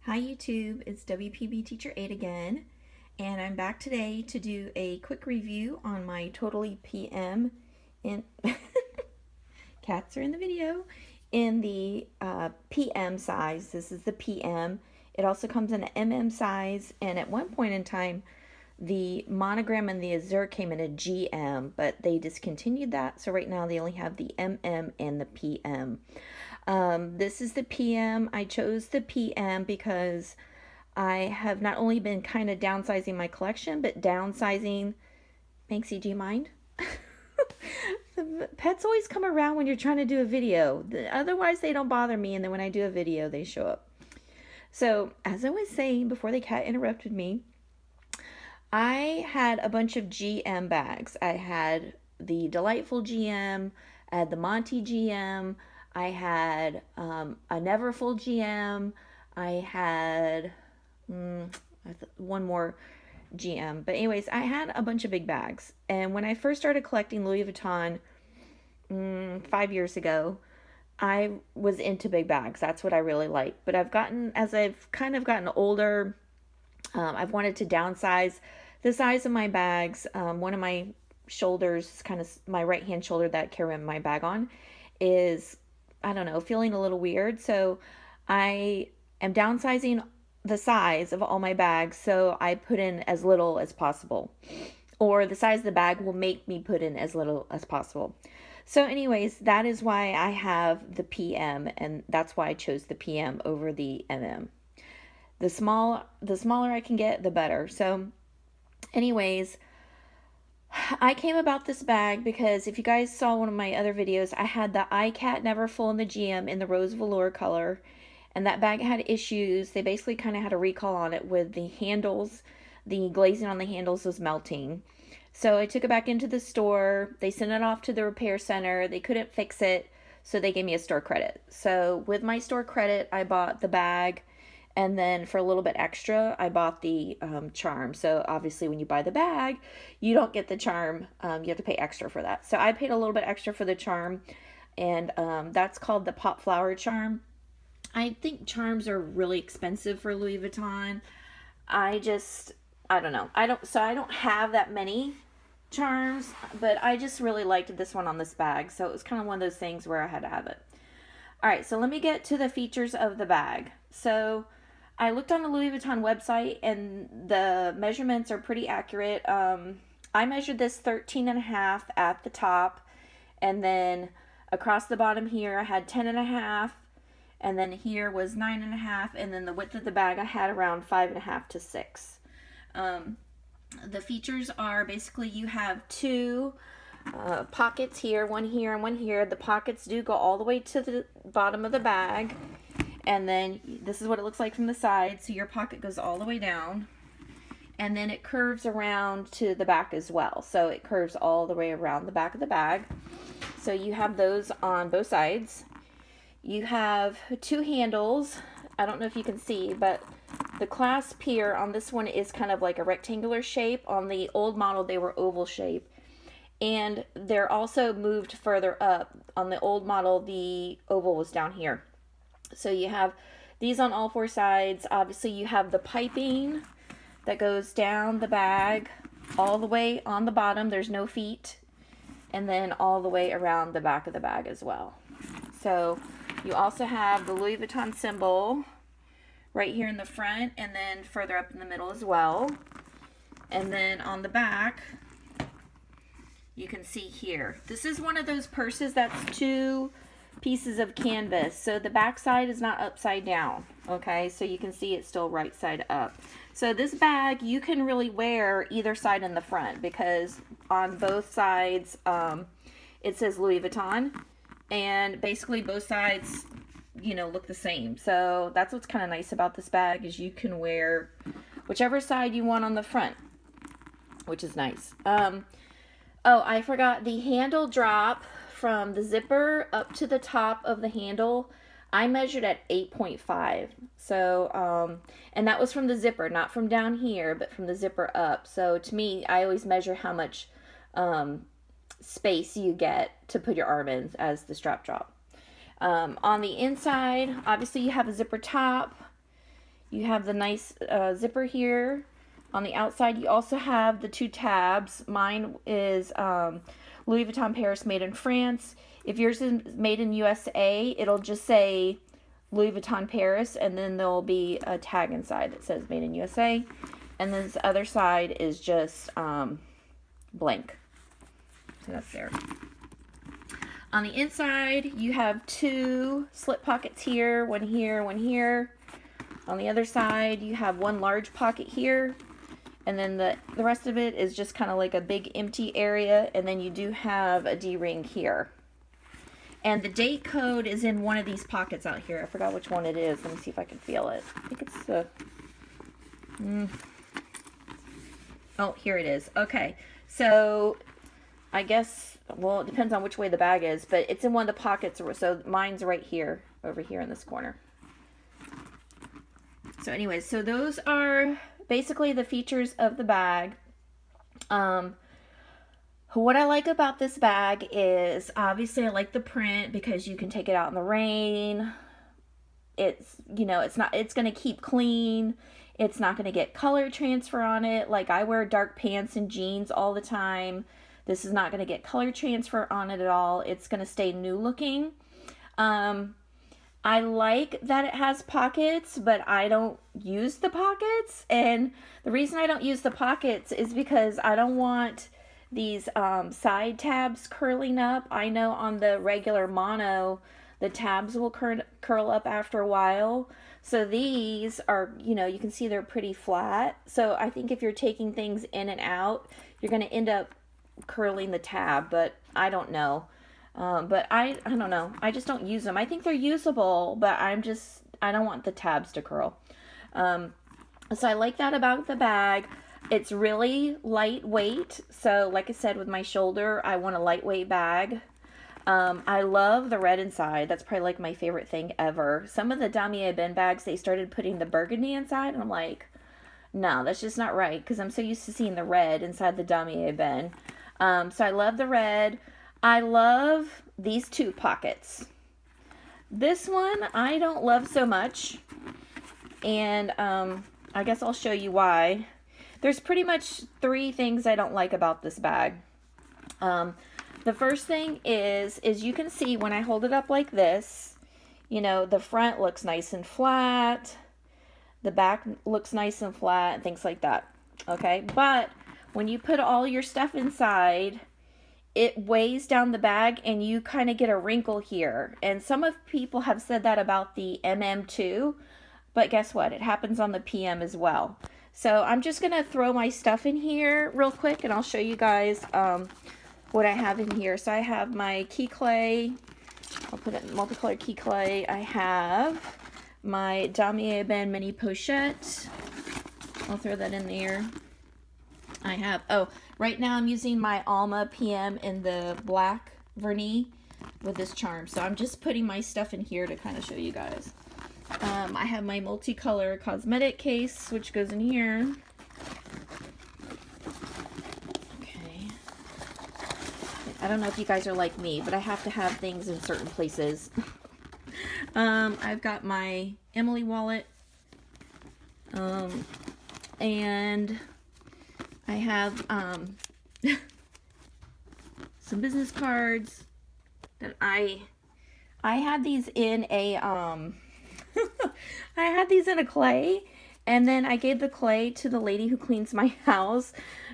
Hi YouTube, it's WPB Teacher 8 again, and I'm back today to do a quick review on my Totally PM in cats are in the video in the PM size. This is the PM. It also comes in an MM size, and at one point in time the monogram and the azure came in a GM, but they discontinued that, so right now they only have the MM and the PM. This is the PM. I chose the PM because I have not only been kind of downsizing my collection, but downsizing. Banksy, do you mind? The pets always come around when you're trying to do a video. Otherwise, they don't bother me, and then when I do a video, they show up. So, as I was saying before the cat interrupted me, I had a bunch of GM bags. I had the Delightful GM, I had the Monty GM, I had a Neverfull GM, I had one more GM. But anyways, I had a bunch of big bags. And when I first started collecting Louis Vuitton 5 years ago, I was into big bags. That's what I really like. But as I've kind of gotten older, I've wanted to downsize the size of my bags. One of my shoulders, kind of my right hand shoulder that I carry my bag on, is, I don't know, feeling a little weird. So I am downsizing the size of all my bags, so I put in as little as possible. Or the size of the bag will make me put in as little as possible. So anyways, that is why I have the PM, and that's why I chose the PM over the MM. The smaller I can get, the better. So anyways, I came about this bag because if you guys saw one of my other videos, I had the iCat Neverfull in the GM in the rose velour color, and that bag had issues. They basically kind of had a recall on it with the handles. The glazing on the handles was melting. So I took it back into the store. They sent it off to the repair center. They couldn't fix it, so they gave me a store credit. So with my store credit, I bought the bag, and then for a little bit extra, I bought the charm. So obviously when you buy the bag, you don't get the charm. You have to pay extra for that. So I paid a little bit extra for the charm, and that's called the Pop Flower charm. I think charms are really expensive for Louis Vuitton. I don't know. I don't have that many charms, but I just really liked this one on this bag. So it was kind of one of those things where I had to have it. All right, so let me get to the features of the bag. So I looked on the Louis Vuitton website, and the measurements are pretty accurate. I measured this 13.5 at the top, and then across the bottom here I had 10.5, and then here was 9.5, and then the width of the bag I had around 5.5 to 6. The features are basically you have two pockets here, one here and one here. The pockets do go all the way to the bottom of the bag, and then this is what it looks like from the side. So your pocket goes all the way down, and then it curves around to the back as well. So it curves all the way around the back of the bag. So you have those on both sides. You have two handles. I don't know if you can see, but the clasp here on this one is kind of like a rectangular shape. On the old model, they were oval shape. And they're also moved further up. On the old model, the oval was down here. So you have these on all four sides. Obviously, you have the piping that goes down the bag all the way on the bottom. There's no feet. And then all the way around the back of the bag as well. So you also have the Louis Vuitton symbol right here in the front, and then further up in the middle as well. And then on the back, you can see here, this is one of those purses that's two pieces of canvas. So the back side is not upside down, okay? So you can see it's still right side up. So this bag, you can really wear either side in the front, because on both sides, it says Louis Vuitton, and basically both sides, you know, look the same. So that's what's kind of nice about this bag, is you can wear whichever side you want on the front, which is nice. Oh, I forgot the handle drop from the zipper up to the top of the handle. I measured at 8.5. So, and that was from the zipper, not from down here, but from the zipper up. So to me, I always measure how much space you get to put your arm in as the strap drop. On the inside, obviously you have a zipper top. You have the nice zipper here. On the outside, you also have the 2 tabs. Mine is Louis Vuitton Paris, made in France. If yours is made in USA, it'll just say Louis Vuitton Paris, and then there'll be a tag inside that says made in USA. And then this other side is just blank. So that's there. On the inside, you have 2 slip pockets here, one here, one here. On the other side, you have 1 large pocket here, and then the rest of it is just kind of like a big empty area, and then you do have a D-ring here. And the date code is in one of these pockets out here. I forgot which one it is. Let me see if I can feel it. I think it's the... Oh, here it is. Okay, so I guess, well, it depends on which way the bag is, but it's in one of the pockets, so mine's right here, over here in this corner. So anyways, so those are basically the features of the bag. What I like about this bag is, obviously I like the print because you can take it out in the rain. It's, you know, it's going to keep clean. It's not going to get color transfer on it. Like, I wear dark pants and jeans all the time. This is not going to get color transfer on it at all. It's going to stay new looking. I like that it has pockets, but I don't use the pockets. And the reason I don't use the pockets is because I don't want these side tabs curling up. I know on the regular mono, the tabs will curl up after a while. So these are, you know, you can see they're pretty flat. So I think if you're taking things in and out, you're going to end up curling the tab, but I don't know. But I don't know. I just don't use them. I think they're usable, but I don't want the tabs to curl. So I like that about the bag. It's really lightweight. So like I said, with my shoulder, I want a lightweight bag. I love the red inside. That's probably like my favorite thing ever. Some of the Damier Ben bags, they started putting the burgundy inside, and I'm like, no, that's just not right, because I'm so used to seeing the red inside the Damier Ben. So I love the red. I love these 2 pockets. This one I don't love so much, and I guess I'll show you why. There's pretty much 3 things I don't like about this bag. The first thing is you can see when I hold it up like this, you know, the front looks nice and flat, the back looks nice and flat, and things like that. Okay, but when you put all your stuff inside, it weighs down the bag and you kind of get a wrinkle here. And some of people have said that about the MM2, but guess what? It happens on the PM as well. So I'm just going to throw my stuff in here real quick, and I'll show you guys what I have in here. So I have my key clay. I'll put it in multicolored key clay. I have my Damier Ben mini pochette. I'll throw that in there. I have, right now I'm using my Alma PM in the black vernis with this charm. So I'm just putting my stuff in here to kind of show you guys. I have my multicolor cosmetic case, which goes in here. Okay. I don't know if you guys are like me, but I have to have things in certain places. I've got my Emily wallet. And I have some business cards that I had these in a I had these in a clay, and then I gave the clay to the lady who cleans my house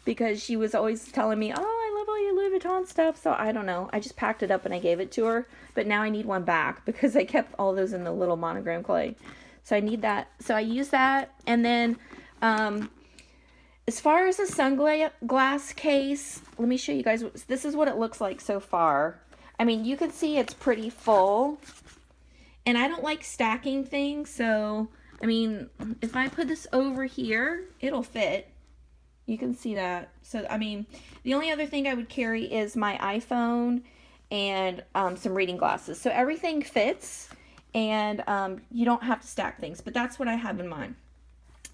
because she was always telling me, oh, I love all your Louis Vuitton stuff. So I don't know, I just packed it up and I gave it to her, but now I need one back because I kept all those in the little monogram clay. So I need that. So I use that. And then as far as a sunglass case, let me show you guys. This is what it looks like so far. I mean, you can see it's pretty full. And I don't like stacking things, so, I mean, if I put this over here, it'll fit. You can see that. So, I mean, the only other thing I would carry is my iPhone and some reading glasses. So everything fits, and you don't have to stack things, but that's what I have in mind.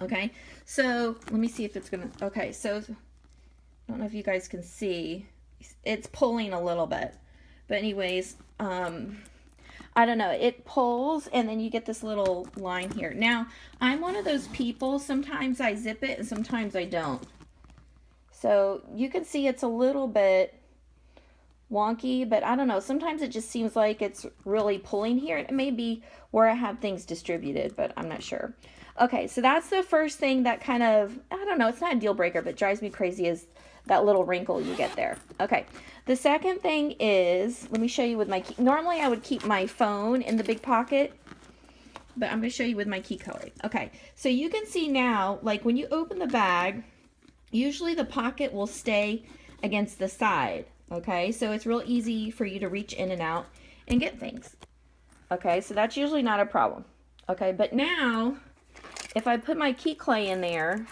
Okay, so let me see if it's gonna, okay, so I don't know if you guys can see, it's pulling a little bit, but anyways, I don't know, it pulls and then you get this little line here. Now, I'm one of those people, sometimes I zip it and sometimes I don't. So you can see it's a little bit wonky, but I don't know, sometimes it just seems like it's really pulling here. It may be where I have things distributed, but I'm not sure. Okay, so that's the first thing that kind of, I don't know, it's not a deal breaker, but drives me crazy is that little wrinkle you get there. Okay, the second thing is, let me show you with my key. Normally I would keep my phone in the big pocket, but I'm going to show you with my key code. Okay, so you can see now, like when you open the bag, usually the pocket will stay against the side. Okay, so it's real easy for you to reach in and out and get things. Okay, so that's usually not a problem. Okay, but now, if I put my key clay in there,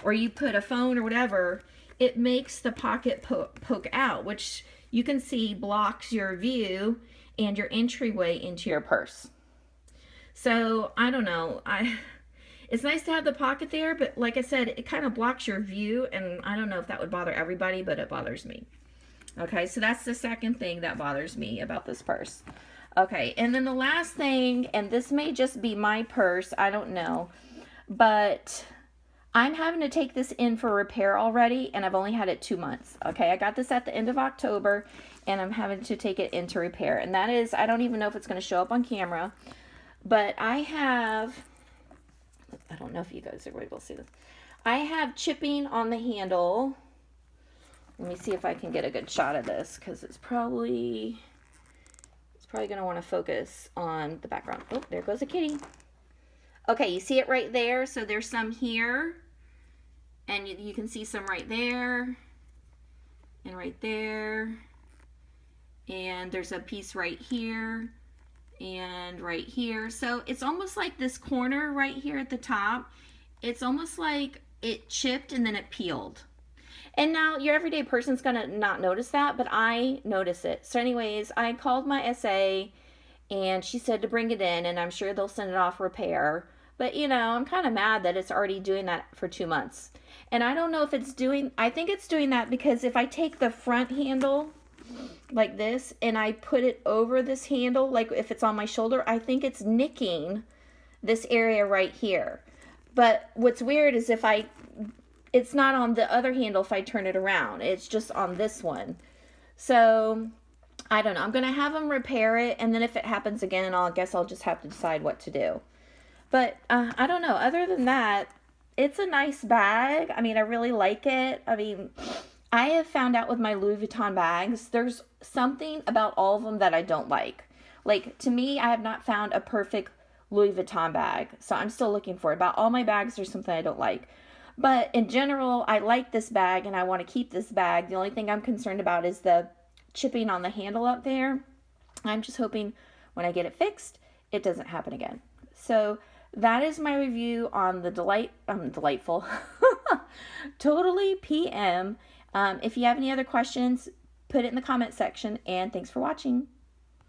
or you put a phone or whatever, it makes the pocket poke out, which you can see blocks your view and your entryway into your purse. So, I don't know. It's nice to have the pocket there, but like I said, it kind of blocks your view, and I don't know if that would bother everybody, but it bothers me. Okay, so that's the second thing that bothers me about this purse. Okay, and then the last thing, and this may just be my purse, I don't know, but I'm having to take this in for repair already, and I've only had it 2 months. Okay, I got this at the end of October, and I'm having to take it into repair. And that is, I don't even know if it's going to show up on camera, but I don't know if you guys are able to see this. I have chipping on the handle. Let me see if I can get a good shot of this, because it's probably going to want to focus on the background. Oh, there goes a kitty. Okay, you see it right there? So there's some here, and you can see some right there, and right there, and there's a piece right here, and right here. So it's almost like this corner right here at the top, it's almost like it chipped and then it peeled. And now your everyday person's gonna not notice that, but I notice it. So anyways, I called my SA and she said to bring it in, and I'm sure they'll send it off repair. But you know, I'm kind of mad that it's already doing that for 2 months. And I don't know if it's doing, I think it's doing that because if I take the front handle like this and I put it over this handle, like if it's on my shoulder, I think it's nicking this area right here. But what's weird is it's not on the other handle if I turn it around. It's just on this one. So, I don't know. I'm going to have them repair it, and then if it happens again, I guess I'll just have to decide what to do. But, I don't know. Other than that, it's a nice bag. I mean, I really like it. I mean, I have found out with my Louis Vuitton bags, there's something about all of them that I don't like. Like, to me, I have not found a perfect Louis Vuitton bag. So, I'm still looking for it. About all my bags, there's something I don't like. But in general, I like this bag and I want to keep this bag. The only thing I'm concerned about is the chipping on the handle up there. I'm just hoping when I get it fixed, it doesn't happen again. So that is my review on the delightful Totally PM. If you have any other questions, put it in the comment section, and thanks for watching.